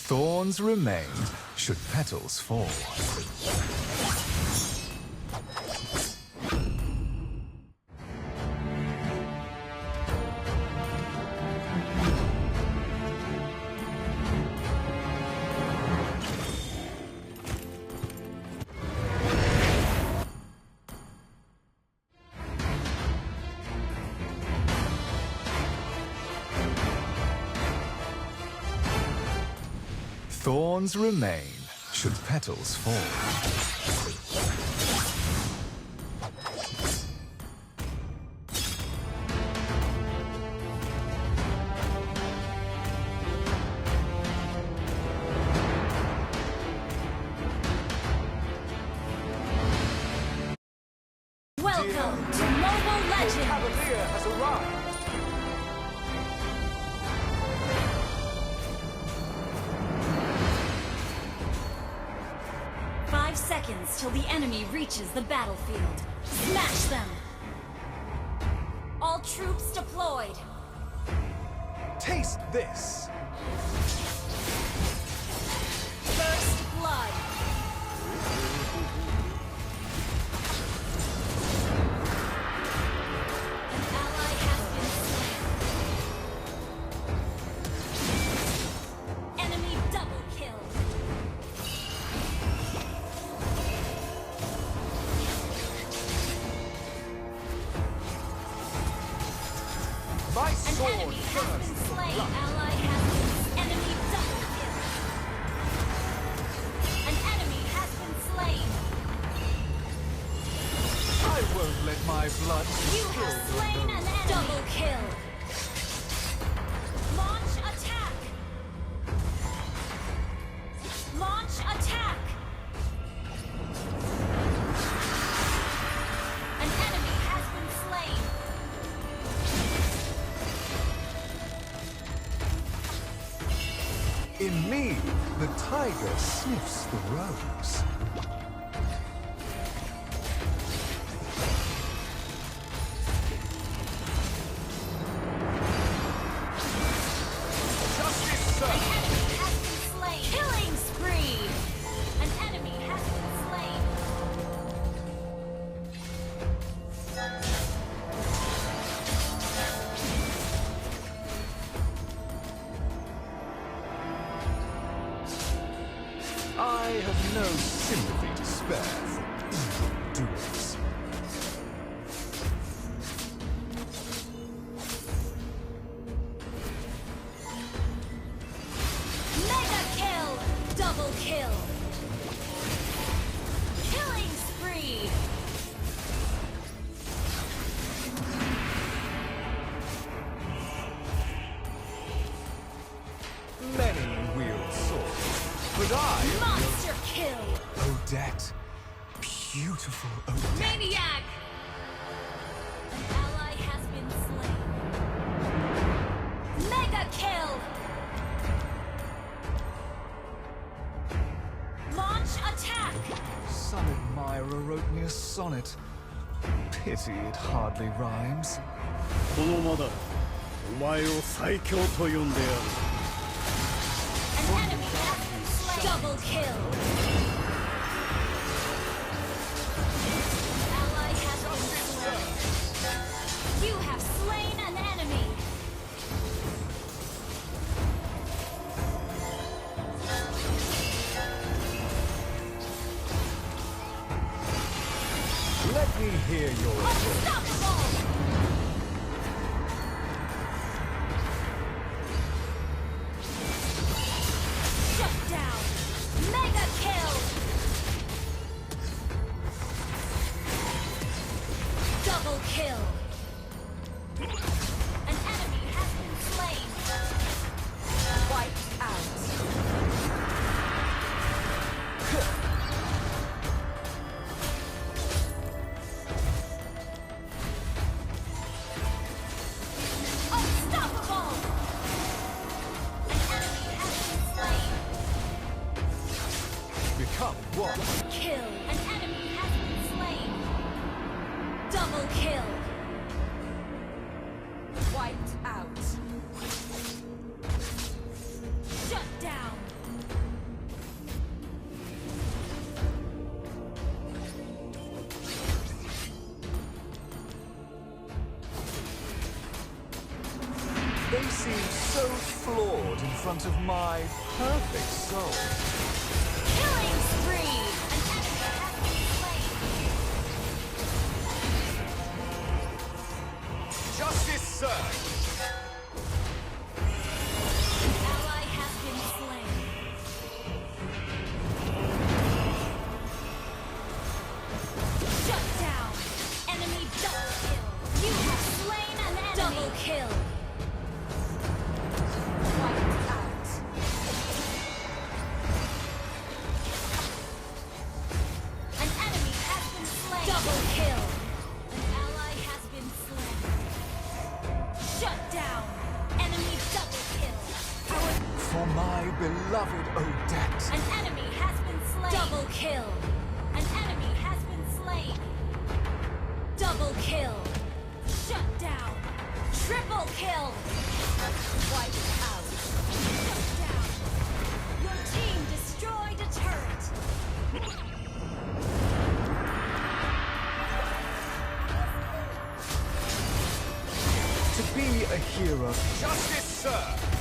Thorns remain should petals fall. Thorns remain should petals fall. Welcome to Mobile Legends! Cavalier has arrived! 5 seconds till the enemy reaches the battlefield. Smash them! All troops deployed! Taste this! First blood! An ally has been slain. Enemy double kill. My An sword enemy has burns been the slain. blood. Ally has been enemy double kill. An enemy has been slain. I won't let my blood You have slain an enemy. Double kill. Launch attack. Launch attack. An enemy has been slain. In me, the tiger sniffs the rose. Justice, sir! An enemy has been slain. Killing spree. An enemy has been slain. I have no sympathy to spare for evildoers. Mega kill. Double kill. Killing spree. Many wield swords, but I, Monster kill. Odette, beautiful Odette. Maniac. An ally has been slain. Mega kill. Launch attack. Some admirer wrote me a sonnet. Pity it hardly rhymes. このまだお前を最強と呼んでやる An enemy has been slain. Double kill. An ally has been slain. You have slain an enemy. Let me hear your voice. Unstoppable. Shut down. Mega kill. Double kill. An enemy has been slain. Wiped out. Unstoppable. An enemy has been slain. Become one. Kill. An enemy has been slain. Double kill. Wiped out. Shut down. They seem so flawed in front of my perfect soul. Killing spree! An enemy has been slain. Justice served! An ally has been slain. Shut down! Enemy double kill! You have slain an enemy! Double kill! Wiped out. An enemy has been slain! Double kill! An ally has been slain. Shut down! Enemy double kill! Our For my beloved Odette. An enemy has been slain! Double kill! An enemy has been slain! Double kill! Shut down! Triple kill! Wiped out! Shut down! Your team destroyed a turret! To be a hero. Justice served!